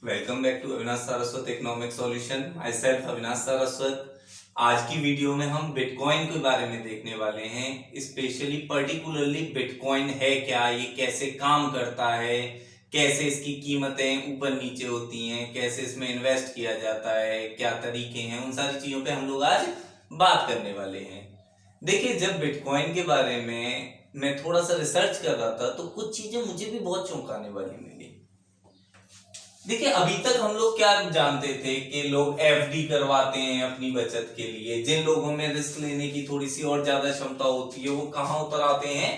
Welcome back to Avinash Saraswat economic solution. Myself Avinash Saraswat. आज की video में हम बिटकॉइन के बारे में देखने वाले हैं। स्पेशली पर्टिकुलरली बिटकॉइन है क्या, ये कैसे काम करता है, कैसे इसकी कीमतें ऊपर नीचे होती हैं, कैसे इसमें इन्वेस्ट किया जाता है, क्या तरीके हैं, उन सारी चीजों पे हम लोग आज बात करने वाले हैं। देखिए, जब बिटकॉइन के बारे में मैं थोड़ा सा रिसर्च कर रहा था तो कुछ चीजें मुझे भी बहुत चौंकाने वाली मिली। देखिए, अभी तक हम लोग क्या जानते थे कि लोग एफडी करवाते हैं अपनी बचत के लिए। जिन लोगों में रिस्क लेने की थोड़ी सी और ज्यादा क्षमता होती है वो कहाँ उतर आते हैं?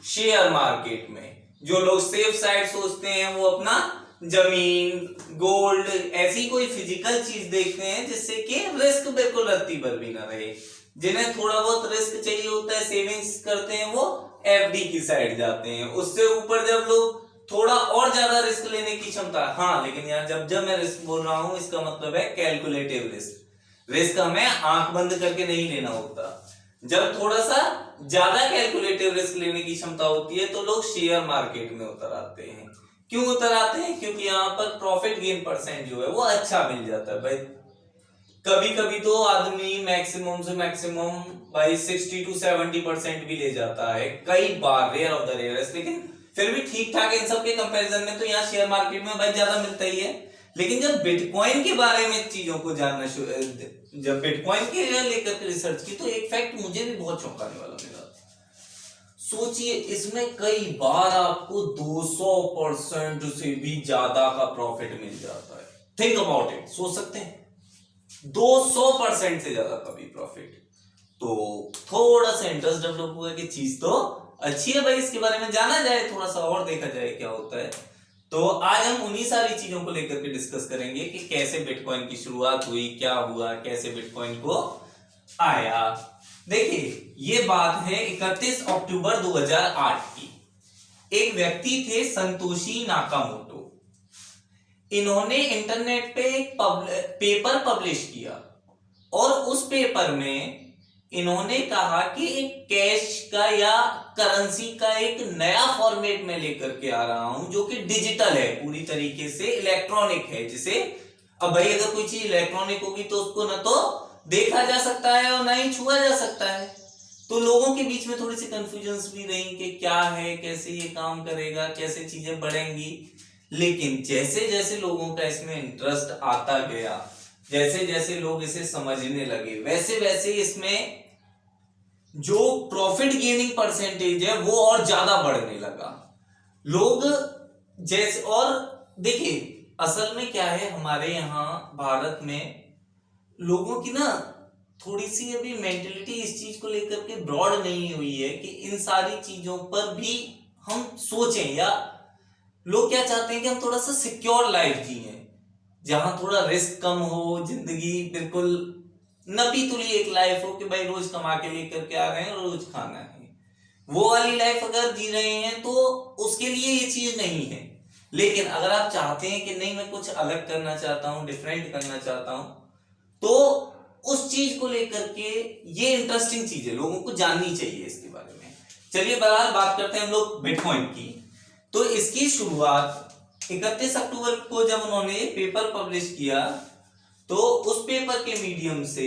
शेयर मार्केट में। जो लोग सेफ साइड सोचते हैं वो अपना जमीन, गोल्ड, ऐसी कोई फिजिकल चीज देखते हैं जिससे कि रिस्क बिल्कुल रत्ती भर भी ना रहे। जिन्हें थोड़ा बहुत रिस्क चाहिए होता है, सेविंग्स करते हैं, वो एफडी की साइड जाते हैं। उससे ऊपर जब लोग थोड़ा और ज्यादा रिस्क लेने की क्षमता, हाँ, लेकिन यार जब मैं रिस्क बोल रहा हूं इसका मतलब है कैलकुलेटिव रिस्क। रिस्क हमें आंख बंद करके नहीं लेना होता। जब थोड़ा सा ज्यादा कैलकुलेटिव रिस्क लेने की क्षमता होती है तो लोग शेयर मार्केट में उतर आते हैं। क्यों उतर आते हैं? क्योंकि यहाँ पर प्रॉफिट गेन परसेंट जो है वो अच्छा मिल जाता है भाई। कभी कभी तो आदमी मैक्सिमम से मैक्सिमम भाई 60 to 70% भी ले जाता है, कई बार, रेयर ऑफ द रेयरस्ट, लेकिन फिर भी ठीक ठाक इन सब के कंपैरिजन में तो यहाँ शेयर मार्केट में भाई ज्यादा मिलता ही है। लेकिन जब बिटकॉइन के बारे में चीजों को जानना जब बिटकॉइन के लेकर रिसर्च की तो एक फैक्ट मुझे भी बहुत चौंकाने वाला मिला। सोचिए, इसमें कई बार आपको 200% से भी ज्यादा का प्रॉफिट मिल जाता है। थिंक अबाउट इट, सोच सकते हैं 200% से ज्यादा का भी प्रॉफिट। तो थोड़ा सा इंटरेस्ट डेवलप हुआ कि चीज तो अच्छी है भाई, इसके बारे में जाना जाए, थोड़ा सा और देखा जाए क्या होता है। तो आज हम उन्हीं सारी चीजों को लेकर के डिस्कस करेंगे कि कैसे बिटकॉइन की शुरुआत हुई, क्या हुआ, कैसे बिटकॉइन को आया। देखिए, ये बात है 31 अक्टूबर 2008 की। एक व्यक्ति थे संतोषी नाकामोटो। इन्होंने इंटरनेट पे एक पेपर पब्लिश किया और उस पेपर में इन्होंने कहा कि एक कैश का या करेंसी का एक नया फॉर्मेट में लेकर के आ रहा हूं जो कि डिजिटल है, पूरी तरीके से इलेक्ट्रॉनिक है। जिसे अब भाई अगर कोई चीज इलेक्ट्रॉनिक होगी तो उसको ना तो देखा जा सकता है और ना ही छुआ जा सकता है। तो लोगों के बीच में थोड़ी सी कंफ्यूजन भी रही कि क्या है, कैसे ये काम करेगा, कैसे चीजें बढ़ेंगी। लेकिन जैसे जैसे लोगों का इसमें इंटरेस्ट आता गया, जैसे जैसे लोग इसे समझने लगे, वैसे वैसे इसमें जो प्रॉफिट गेनिंग परसेंटेज है वो और ज्यादा बढ़ने लगा। लोग जैसे, और देखिए असल में क्या है, हमारे यहाँ भारत में लोगों की ना थोड़ी सी अभी मेंटेलिटी इस चीज को लेकर के ब्रॉड नहीं हुई है कि इन सारी चीजों पर भी हम सोचें। या लोग क्या चाहते हैं कि हम थोड़ा सा सिक्योर लाइफ जिए, जहां थोड़ा रिस्क कम हो, जिंदगी बिल्कुल नपी तुली एक लाइफ हो कि भाई रोज कमा के लेकर के आ रहे हैं, रोज खाना है। वो वाली लाइफ अगर जी रहे हैं तो उसके लिए ये चीज नहीं है। लेकिन अगर आप चाहते हैं कि नहीं, मैं कुछ अलग करना चाहता हूं, डिफरेंट करना चाहता हूं, तो उस चीज को लेकर के ये इंटरेस्टिंग चीज है, लोगों को जाननी चाहिए इसके बारे में। चलिए बहरहाल बात करते हैं हम लोग बिटकॉइन की। तो इसकी शुरुआत 31 अक्टूबर को जब उन्होंने पेपर पब्लिश किया तो उस पेपर के मीडियम से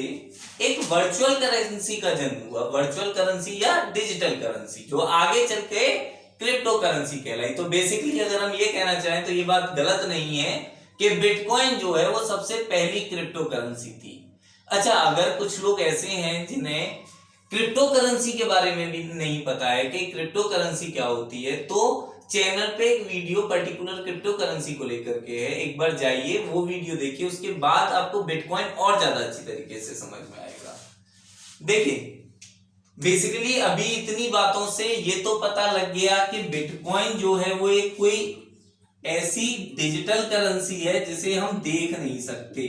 एक वर्चुअल करेंसी का जन्म हुआ। वर्चुअल करेंसी या डिजिटल करेंसी जो आगे चल के क्रिप्टो करेंसी कहलाई। तो बेसिकली अगर हम ये कहना चाहें तो ये बात गलत नहीं है कि बिटकॉइन जो है वो सबसे पहली क्रिप्टो करेंसी थी। अच्छा, अगर कुछ लोग ऐसे हैं जिन्हें क्रिप्टो करेंसी के बारे में भी नहीं पता है कि क्रिप्टो करेंसी क्या होती है, तो चैनल पे एक वीडियो पर्टिकुलर क्रिप्टो करेंसी को लेकर के है, एक बार जाइए वो वीडियो देखिए, उसके बाद आपको बिटकॉइन और ज्यादा अच्छी तरीके से समझ में आएगा। देखिए, बेसिकली अभी इतनी बातों से ये तो पता लग गया कि बिटकॉइन जो है वो एक कोई ऐसी डिजिटल करेंसी है जिसे हम देख नहीं सकते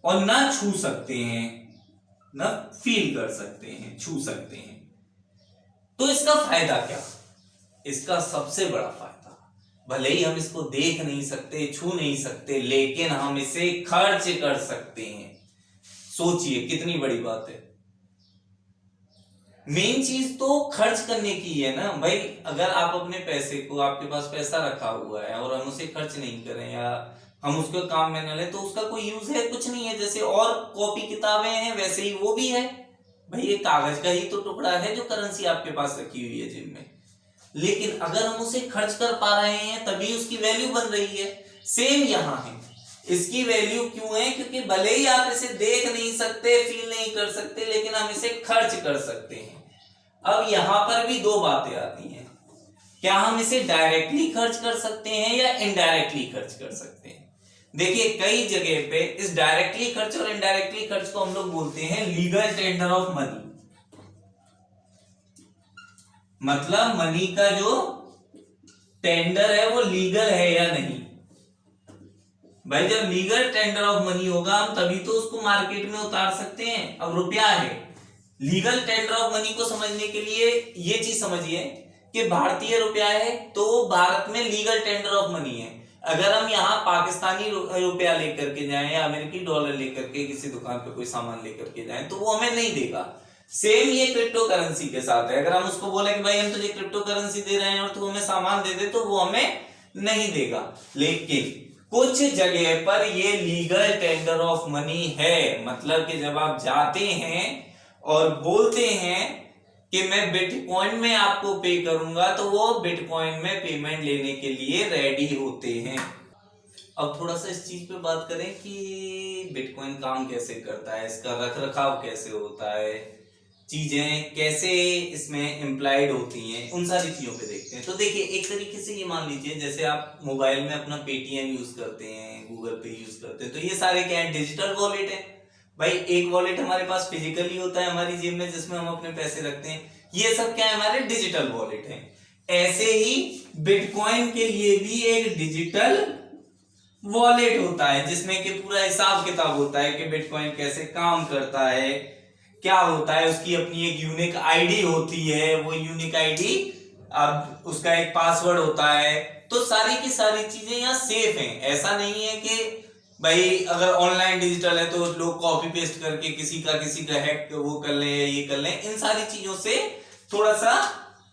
और ना छू सकते हैं, ना फील कर सकते हैं, छू सकते हैं। तो इसका फायदा क्या? इसका सबसे बड़ा फायदा, भले ही हम इसको देख नहीं सकते, छू नहीं सकते, लेकिन हम इसे खर्च कर सकते हैं। सोचिए कितनी बड़ी बात है। मेन चीज तो खर्च करने की है ना भाई। अगर आप अपने पैसे को, आपके पास पैसा रखा हुआ है और हम उसे खर्च नहीं करें या हम उसको काम में न लें, तो उसका कोई यूज है? कुछ नहीं है। जैसे और कॉपी किताबें हैं वैसे ही वो भी है भाई, ये कागज का ही तो टुकड़ा है जो करेंसी आपके पास रखी हुई है जेब में। लेकिन अगर हम उसे खर्च कर पा रहे हैं तभी उसकी वैल्यू बन रही है। सेम यहां है, इसकी वैल्यू क्यों है? क्योंकि भले ही आप इसे देख नहीं सकते, फील नहीं कर सकते, लेकिन हम इसे खर्च कर सकते हैं। अब यहां पर भी दो बातें आती हैं, क्या हम इसे डायरेक्टली खर्च कर सकते हैं या इनडायरेक्टली खर्च कर सकते हैं? देखिए कई जगह पे इस डायरेक्टली खर्च और इनडायरेक्टली खर्च को हम लोग बोलते हैं लीगल टेंडर ऑफ मनी। मतलब मनी का जो टेंडर है वो लीगल है या नहीं। भाई जब लीगल टेंडर ऑफ मनी होगा हम तभी तो उसको मार्केट में उतार सकते हैं। अब रुपया है, लीगल टेंडर ऑफ मनी को समझने के लिए ये चीज समझिए कि भारतीय रुपया है तो भारत में लीगल टेंडर ऑफ मनी है। अगर हम यहाँ पाकिस्तानी रुपया लेकर के जाएं या अमेरिकी डॉलर लेकर के किसी दुकान पे कोई सामान लेकर के जाएं तो वो हमें नहीं देगा। सेम ये क्रिप्टो करेंसी के साथ है। अगर हम उसको बोले कि भाई हम तुझे क्रिप्टो करेंसी दे रहे हैं और तू हमें सामान दे दे, तो वो हमें नहीं देगा। लेकिन कुछ जगह पर ये लीगल टेंडर ऑफ मनी है। मतलब कि जब आप जाते हैं और बोलते हैं कि मैं बिटकॉइन में आपको पे करूंगा, तो वो बिटकॉइन में पेमेंट लेने के लिए रेडी होते हैं। अब थोड़ा सा इस चीज पे बात करें कि बिटकॉइन काम कैसे करता है, इसका रख रखाव कैसे होता है, चीजें कैसे इसमें इम्प्लाइड होती हैं, उन सारी चीजों पे देखते हैं। तो देखिए एक तरीके से ये मान लीजिए जैसे आप मोबाइल में अपना पेटीएम यूज करते हैं, गूगल पे यूज करते हैं, तो ये सारे क्या है? डिजिटल वॉलेट है। भाई एक वॉलेट हमारे पास फिजिकली होता है हमारी जेब में जिसमें हम अपने पैसे रखते हैं, ये सब क्या है? हमारे डिजिटल वॉलेट है। ऐसे ही बिटकॉइन के लिए भी एक डिजिटल वॉलेट होता है जिसमें कि पूरा हिसाब किताब होता है कि बिटकॉइन कैसे काम करता है, क्या होता है। उसकी अपनी एक यूनिक आईडी होती है, वो यूनिक आईडी अब उसका एक पासवर्ड होता है। तो सारी की सारी चीजें यहाँ सेफ हैं। ऐसा नहीं है कि भाई अगर ऑनलाइन डिजिटल है तो लोग कॉपी पेस्ट करके किसी का हैक वो कर लें या ये कर लें। इन सारी चीजों से थोड़ा सा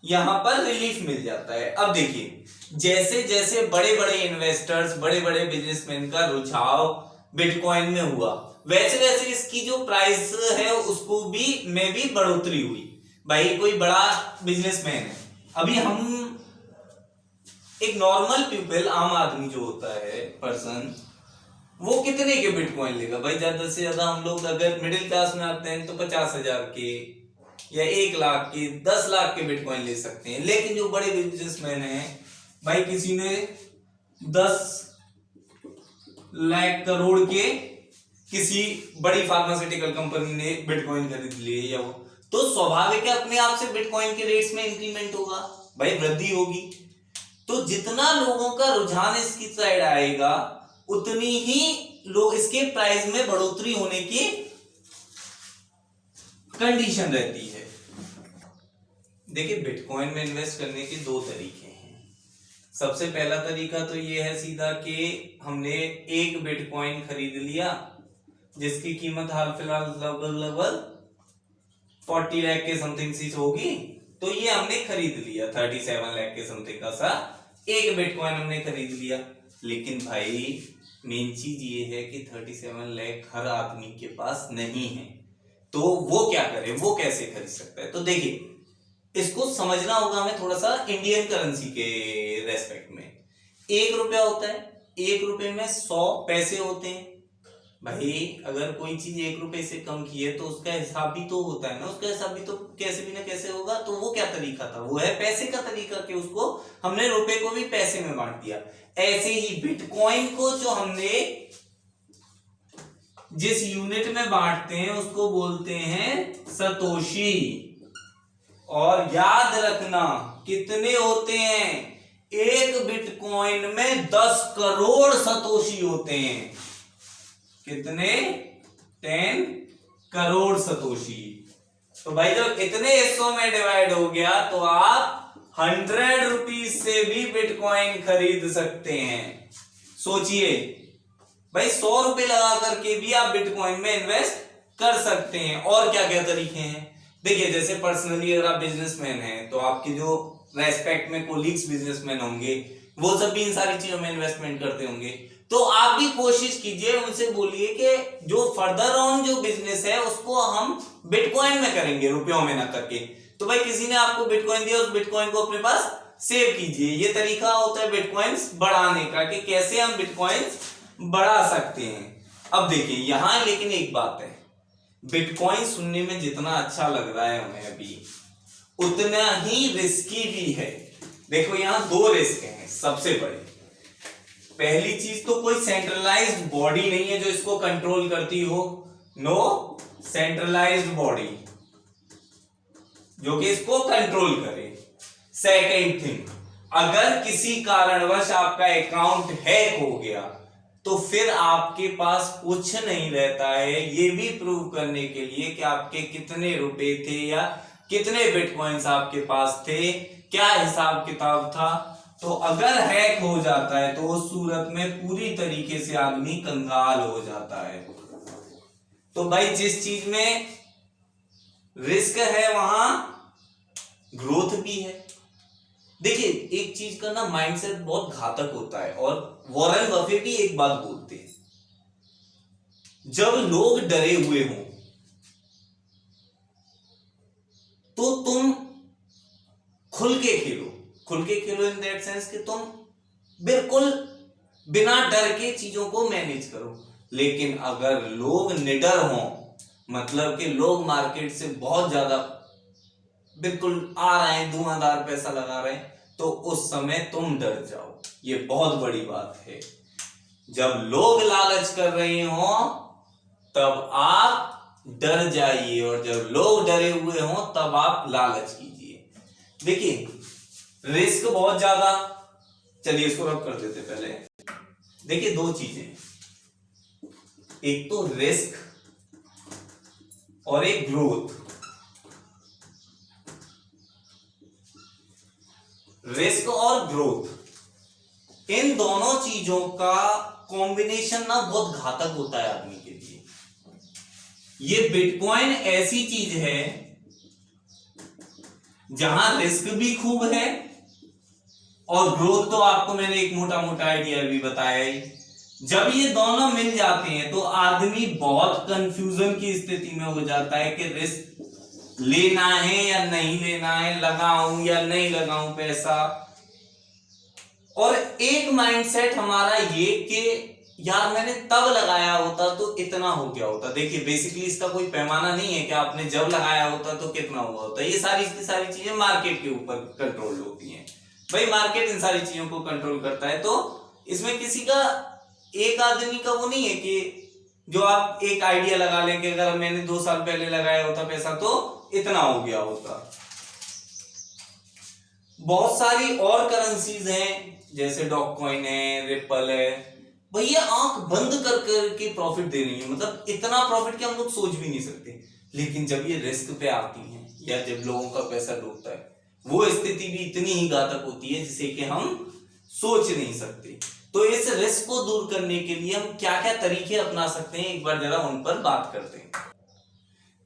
यहां पर रिलीफ मिल जाता है। अब देखिए जैसे जैसे बड़े बड़े इन्वेस्टर्स, बड़े बड़े बिजनेसमैन का रुझाव बिटकॉइन में हुआ, वैसे वैसे इसकी जो प्राइस है उसको भी बढ़ोतरी हुई। भाई कोई बड़ा बिजनेसमैन है, अभी हम एक नॉर्मल पीपल, आम आदमी जो होता है पर्सन, वो कितने के बिटकॉइन लेगा? भाई ज्यादा से ज्यादा हम लोग अगर मिडिल क्लास में आते हैं तो 50,000 के या 1 लाख के, 10 लाख के बिटकॉइन ले सकते हैं। लेकिन जो बड़े बिजनेसमैन हैं भाई, किसी ने 10 लाख करोड़ के किसी बड़ी फार्मास्यूटिकल कंपनी ने बिटकॉइन खरीद लिए या वो, तो स्वाभाविक है अपने आप से बिटकॉइन के रेट्स में इंक्रीमेंट होगा, भाई वृद्धि होगी। तो जितना लोगों का रुझान इसकी साइड आएगा उतनी ही लोग इसके प्राइस में बढ़ोतरी होने की कंडीशन रहती है। देखिए बिटकॉइन में इन्वेस्ट करने के दो तरीके हैं। सबसे पहला तरीका तो ये है सीधा कि हमने एक बिटकॉइन खरीद लिया जिसकी कीमत हाल फिलहाल लगभग 40 लाख के समथिंग सी होगी, तो ये हमने खरीद लिया 37 लाख के समथिंग का सा एक बिटकॉइन हमने खरीद लिया। लेकिन भाई मेन चीज ये है कि 37 लाख हर आदमी के पास नहीं है, तो वो क्या करे, वो कैसे खरीद सकता है? तो देखिए इसको समझना होगा हमें थोड़ा सा इंडियन करेंसी के रेस्पेक्ट में। 1 रुपया होता है, 1 रुपए में 100 पैसे होते हैं। भाई अगर कोई चीज 1 रुपए से कम की है तो उसका हिसाब भी तो होता है ना, उसका हिसाब भी तो कैसे भी ना कैसे होगा। तो वो क्या तरीका था? वो है पैसे का तरीका कि उसको हमने रुपए को भी पैसे में बांट दिया। ऐसे ही बिटकॉइन को जो हमने जिस यूनिट में बांटते हैं उसको बोलते हैं सतोशी। और याद रखना कितने होते हैं? एक बिटकॉइन में 10 करोड़ सतोशी होते हैं। कितने? 10 करोड़ सतोशी। तो भाई जब इतने हिस्सों में डिवाइड हो गया तो आप 100 रुपीज से भी बिटकॉइन खरीद सकते हैं। सोचिए भाई 100 रुपए लगा करके भी आप बिटकॉइन में इन्वेस्ट कर सकते हैं। और क्या क्या तरीके हैं? देखिए जैसे पर्सनली अगर आप बिजनेसमैन हैं तो आपके जो रेस्पेक्ट में कोलीग्स बिजनेसमैन होंगे वो सब भी इन सारी चीजों में इन्वेस्टमेंट करते होंगे, तो आप भी कोशिश कीजिए, उनसे बोलिए कि जो फर्दर ऑन जो बिजनेस है उसको हम बिटकॉइन में करेंगे, रुपयों में ना करके। तो भाई किसी ने आपको बिटकॉइन दिया, उस बिटकॉइन को अपने पास सेव कीजिए। ये तरीका होता है बिटकॉइंस बढ़ाने का कि कैसे हम बिटकॉइंस बढ़ा सकते हैं। अब देखिए यहां लेकिन एक बात है, बिटकॉइन सुनने में जितना अच्छा लग रहा है हमें अभी, उतना ही रिस्की भी है। देखो यहां दो रिस्क हैं सबसे बड़े। पहली चीज तो कोई सेंट्रलाइज्ड बॉडी नहीं है जो इसको कंट्रोल करती हो, नो सेंट्रलाइज्ड बॉडी जो कि इसको कंट्रोल करे। सेकेंड थिंग, अगर किसी कारणवश आपका अकाउंट हैक हो गया तो फिर आपके पास कुछ नहीं रहता है ये भी प्रूव करने के लिए कि आपके कितने रुपए थे या कितने बिटकॉइंस आपके पास थे, क्या हिसाब किताब था। तो अगर हैक हो जाता है तो उस सूरत में पूरी तरीके से आदमी कंगाल हो जाता है। तो भाई जिस चीज में रिस्क है वहां ग्रोथ भी है। देखिए एक चीज का ना माइंडसेट बहुत घातक होता है, और वॉरेन बफे भी एक बात बोलते हैं, जब लोग डरे हुए हों तो तुम खुल के खेलो। खुल के खेलो इन दैट सेंस कि तुम बिल्कुल बिना डर के चीजों को मैनेज करो। लेकिन अगर लोग निडर हों, मतलब कि लोग मार्केट से बहुत ज्यादा बिल्कुल आ रहे हैं, धुआंधार पैसा लगा रहे हैं, तो उस समय तुम डर जाओ। ये बहुत बड़ी बात है। जब लोग लालच कर रहे हो तब आप डर जाइए, और जब लोग डरे हुए हो तब आप लालच कीजिए। देखिए रिस्क बहुत ज्यादा, चलिए इसको रब कर देते पहले। देखिए दो चीजें, एक तो रिस्क और एक ग्रोथ। रिस्क और ग्रोथ, इन दोनों चीजों का कॉम्बिनेशन ना बहुत घातक होता है आदमी के लिए। ये बिटकॉइन ऐसी चीज है जहां रिस्क भी खूब है और ग्रोथ तो आपको मैंने एक मोटा मोटा आइडिया भी बताया ही। जब ये दोनों मिल जाते हैं तो आदमी बहुत कंफ्यूजन की स्थिति में हो जाता है कि रिस्क लेना है या नहीं लेना है, लगाऊं या नहीं लगाऊं पैसा। और एक माइंडसेट हमारा ये कि यार मैंने तब लगाया होता तो इतना हो गया होता। देखिए बेसिकली इसका कोई पैमाना नहीं है कि आपने जब लगाया होता तो कितना हुआ होता। ये सारी की सारी चीजें मार्केट के ऊपर कंट्रोल होती हैं। भाई मार्केट इन सारी चीजों को कंट्रोल करता है, तो इसमें किसी का एक आदमी का वो नहीं है कि जो आप एक आइडिया लगा लें कि अगर मैंने 2 साल पहले लगाया होता पैसा तो इतना हो गया होता। बहुत सारी और करेंसीज हैं जैसे डॉग कॉइन है, रिपल है, भैया आंख बंद कर करके प्रॉफिट दे रही है। मतलब इतना प्रॉफिट कि हम लोग सोच भी नहीं सकते। लेकिन जब ये रिस्क पे आती हैं या जब लोगों का पैसा डूबता है, वो स्थिति भी इतनी ही घातक होती है जिसे कि हम सोच नहीं सकते। तो इस रिस्क को दूर करने के लिए हम क्या क्या तरीके अपना सकते हैं, एक बार जरा उन पर बात करते हैं।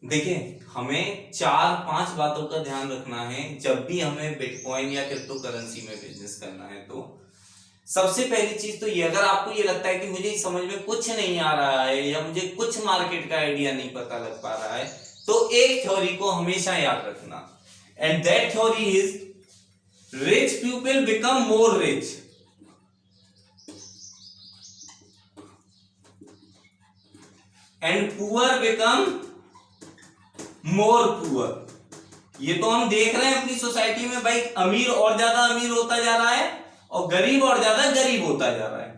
देखिए हमें 4-5 बातों का ध्यान रखना है जब भी हमें बिटकॉइन या क्रिप्टो करेंसी में बिजनेस करना है। तो सबसे पहली चीज तो ये, अगर आपको ये लगता है कि मुझे समझ में कुछ नहीं आ रहा है या मुझे कुछ मार्केट का आइडिया नहीं पता लग पा रहा है, तो एक थ्योरी को हमेशा याद रखना, and that theory is rich people become more rich and poor become more poor. ये तो हम देख रहे हैं अपनी सोसाइटी में, भाई अमीर और ज्यादा अमीर होता जा रहा है और गरीब और ज्यादा गरीब होता जा रहा है।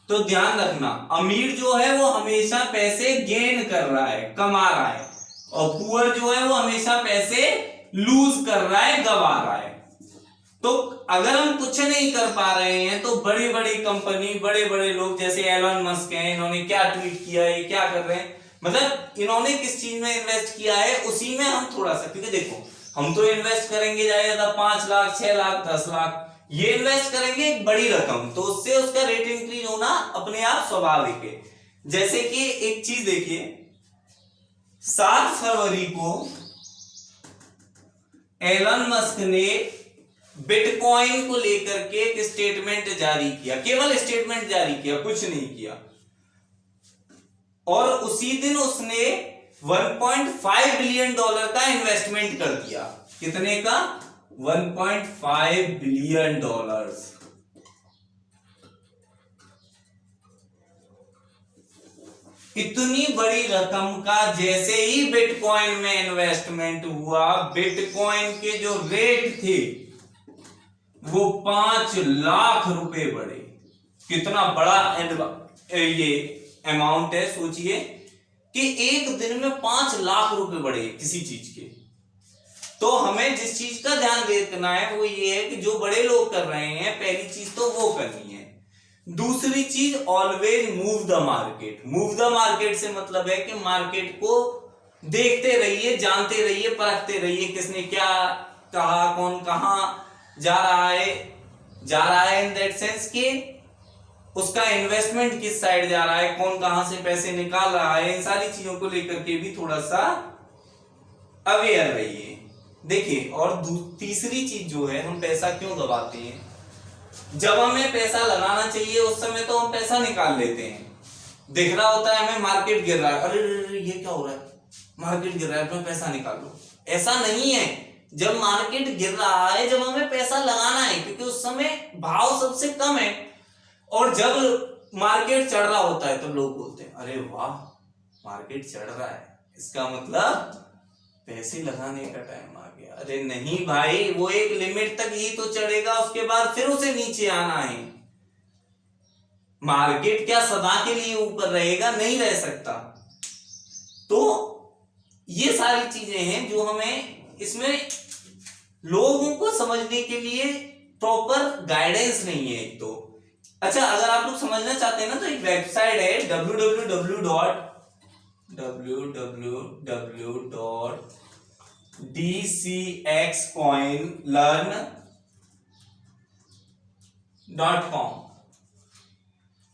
तो ध्यान रखना, अमीर जो है वो हमेशा पैसे गेन कर रहा है, कमा रहा है, और पुअर जो है वो हमेशा पैसे लूज कर रहा है, गवा रहा है। तो अगर हम कुछ नहीं कर पा रहे हैं तो बड़ी बड़ी कंपनी, बड़े बड़े लोग जैसे एलन मस्क हैं, इन्होंने क्या ट्वीट किया है, क्या कर रहे हैं, मतलब इन्होंने किस चीज में इन्वेस्ट किया है उसी में हम थोड़ा सा, क्योंकि देखो हम तो इन्वेस्ट करेंगे ज्यादा 5 लाख 6 लाख 10 लाख, ये इन्वेस्ट करेंगे एक बड़ी रकम, तो उससे उसका रेट इंक्रीज होना अपने आप स्वाभाविक है। जैसे कि एक चीज देखिए, 7 फरवरी को एलन मस्क ने बिटकॉइन को लेकर के एक स्टेटमेंट जारी किया, केवल स्टेटमेंट जारी किया, कुछ नहीं किया। और उसी दिन उसने 1.5 बिलियन डॉलर का इन्वेस्टमेंट कर दिया। कितने का? 1.5 बिलियन डॉलर्स। इतनी बड़ी रकम का जैसे ही बिटकॉइन में इन्वेस्टमेंट हुआ, बिटकॉइन के जो रेट थे वो 5 लाख रुपए बढ़े। कितना बड़ा ये अमाउंट है, सोचिए कि एक दिन में 5 लाख रुपए बढ़े किसी चीज के। तो हमें जिस चीज का ध्यान देना है वो ये है कि जो बड़े लोग कर रहे हैं, पहली चीज तो वो करनी है। दूसरी चीज, always move the market. Move the market से मतलब है कि मार्केट को देखते रहिए, जानते रहिए, परखते रहिए, किसने क्या कहा, कौन कहां जा रहा है इन दैट सेंस कि उसका इन्वेस्टमेंट किस साइड जा रहा है, कौन कहां से पैसे निकाल रहा है। इन सारी चीजों को लेकर के भी थोड़ा सा अवेयर रहिए। देखिए, और तीसरी चीज जो है, हम पैसा क्यों दबाते हैं? जब हमें पैसा लगाना चाहिए उस समय तो हम पैसा निकाल लेते हैं। दिख रहा होता है हमें मार्केट गिर रहा है, अरे ये क्या हो रहा है, मार्केट गिर रहा है, अपना पैसा निकाल लो। ऐसा नहीं है। जब मार्केट गिर रहा है, जब हमें पैसा लगाना है, क्योंकि उस समय भाव सबसे कम है। और जब मार्केट चढ़ रहा होता है तो लोग बोलते हैं, अरे वाह मार्केट चढ़ रहा है, इसका मतलब पैसे लगाने का टाइम आ गया। अरे नहीं भाई, वो एक लिमिट तक ही तो चढ़ेगा, उसके बाद फिर उसे नीचे आना है। मार्केट क्या सदा के लिए ऊपर रहेगा? नहीं रह सकता। तो ये सारी चीजें हैं जो हमें, इसमें लोगों को समझने के लिए प्रॉपर गाइडेंस नहीं है एक तो। अच्छा, अगर आप लोग समझना चाहते हैं ना, तो एक वेबसाइट है www.dcxcoinlearn.com।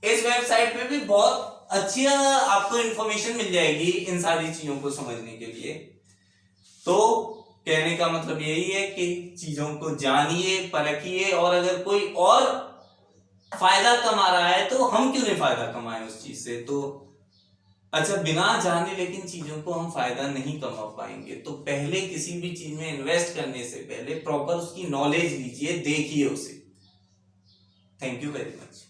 इस वेबसाइट पे भी बहुत अच्छी आपको इंफॉर्मेशन मिल जाएगी इन सारी चीजों को समझने के लिए। तो कहने का मतलब यही है कि चीजों को जानिए, परखिए, और अगर कोई और फायदा कमा रहा है तो हम क्यों नहीं फायदा कमाएं उस चीज से। तो अच्छा, बिना जाने लेकिन चीजों को हम फायदा नहीं कमा पाएंगे। तो पहले किसी भी चीज में इन्वेस्ट करने से पहले प्रॉपर उसकी नॉलेज लीजिए, देखिए उसे। Thank you very much.